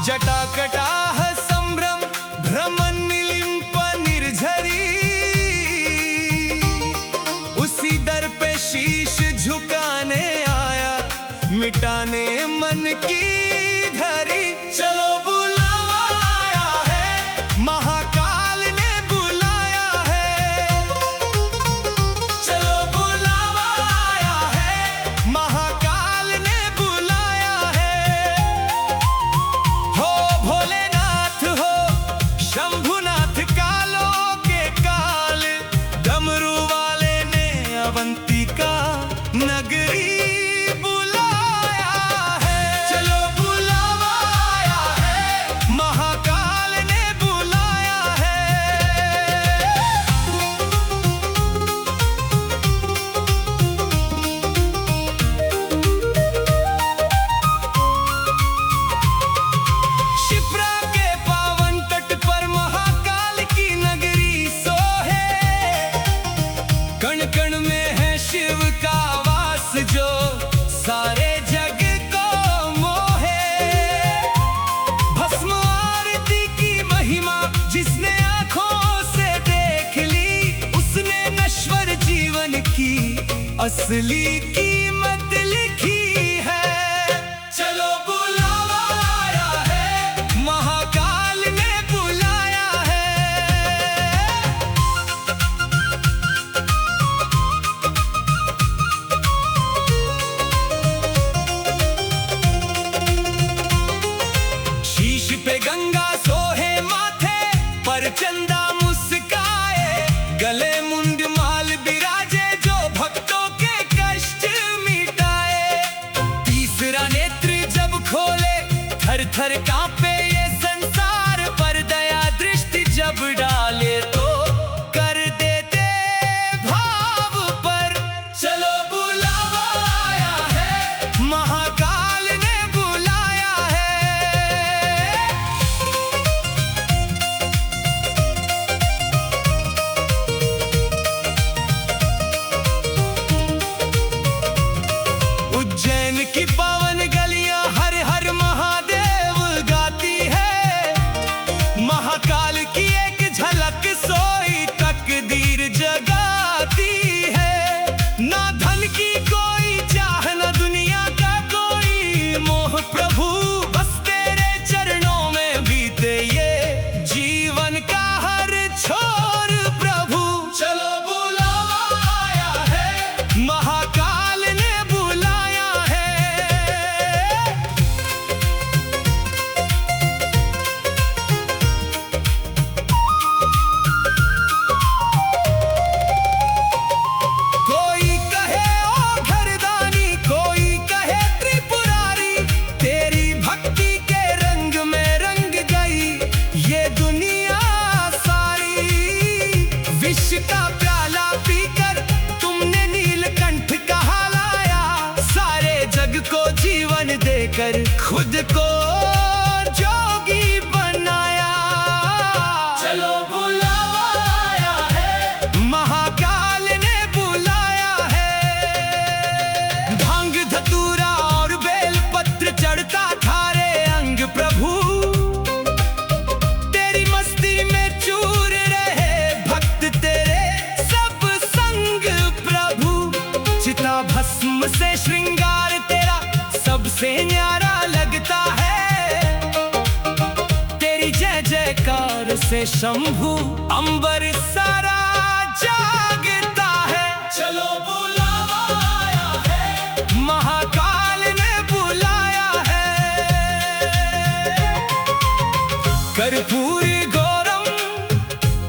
जटाकटाह संभ्रम भ्रमनिलिम्प निर्झरी, उसी दर पे शीश झुकाने आया, मिटाने मन की धरी। चलो बुलावा आया है, महाकाल ने बुलाया है। चलो बुलावा आया है, महाकाल ने बुलाया है। हो भोलेनाथ हो शंभुनाथ, कालों के काल, डमरू वाले ने अवंतिका नगरी जो सारे जग को मोहे। भस्म आरती की महिमा जिसने आंखों से देख ली, उसने नश्वर जीवन की असली कीमत लिखी है। चलो बुलावा आया है, महाकाल ने बुलाया है। पे गंगा सोहे माथे पर चंदा मुस्काए, गले मुंड माल बिराजे जो भक्तों के कष्ट मिटाए। तीसरा नेत्र जब खोले थर थर कांपे ये संसार, पर दया दृष्टि जब डाले तो कर देते भाव पर। चलो बुलावा आया है, महाकाल ने बुलाया है। उज्जैन की पावन गलियां हर हर महादेव गाती है, महाकाल की एक झलक सोई तकदीर जगाती है। ना धन की कोई चाह, ना दुनिया का कोई मोह, प्रभु बस तेरे चरणों में बीते ये जीवन का हर छोर प्रभु। चलो बुलावा आया है, महाकाल ने बुलाया है। कोई कहे ओ घरदानी, कोई कहे त्रिपुरारी, तेरी भक्ति के रंग में रंग गई ये दुनिया सारी। विष का प्याला पीकर तुमने नीलकंठ कहा लाया, सारे जग को जीवन देकर खुद को जोगी बनाया। चलो बुलावा आया है, महाकाल ने बुलाया है। भांग धतूरा और बेल पत्र चढ़ता थारे अंग प्रभु, तेरी मस्ती में चूर रहे भक्त तेरे सब संग प्रभु। चिता भस्म से श्रृंगार तेरा सबसे न्यारा लगता है, तेरी जय जयकार से शंभु अंबर सारा जागता है। चलो बुलावा आया है, महाकाल ने बुलाया है। कर्पूरी गौरम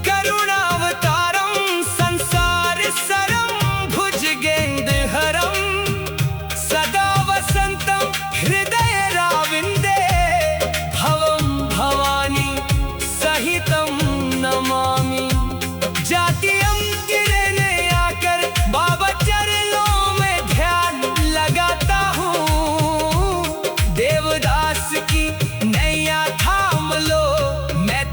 करुणावतारम, संसार सरम भुजगेंद्रहरम, सदा वसंतम हृदय राविंदे, भवम भवानी सहितम नमामि। जातियम गिरने आकर बाबा चरणों में ध्यान लगाता हूँ, देवदास की नैया थाम लो, मैं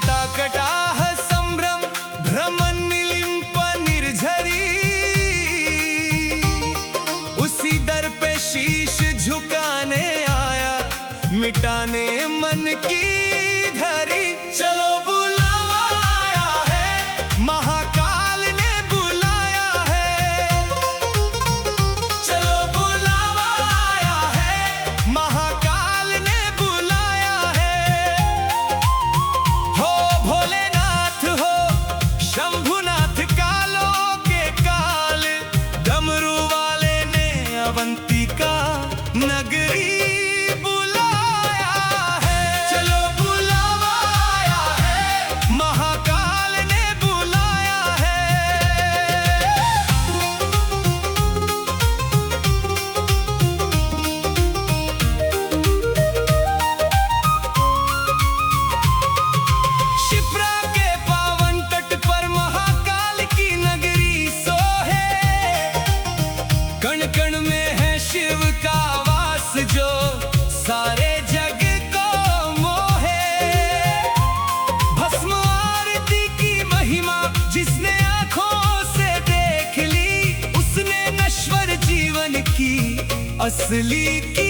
जटाकटाह संभ्रम भ्रमनिलिम्प निर्झरी। उसी दर पे शीश झुकाने आया, मिटाने मन की धरी। चलो बुलावा आया है, महाकाल ने बुलाया है। चलो बुलावा आया है, महाकाल ने बुलाया है। हो भोलेनाथ हो शंभुनाथ, कालों के काल, डमरू वाले ने अवंतिका नगरी कण में है शिव का वास, जो सारे जग को मोहे। भस्म आरती की महिमा जिसने आंखों से देख ली, उसने नश्वर जीवन की असली की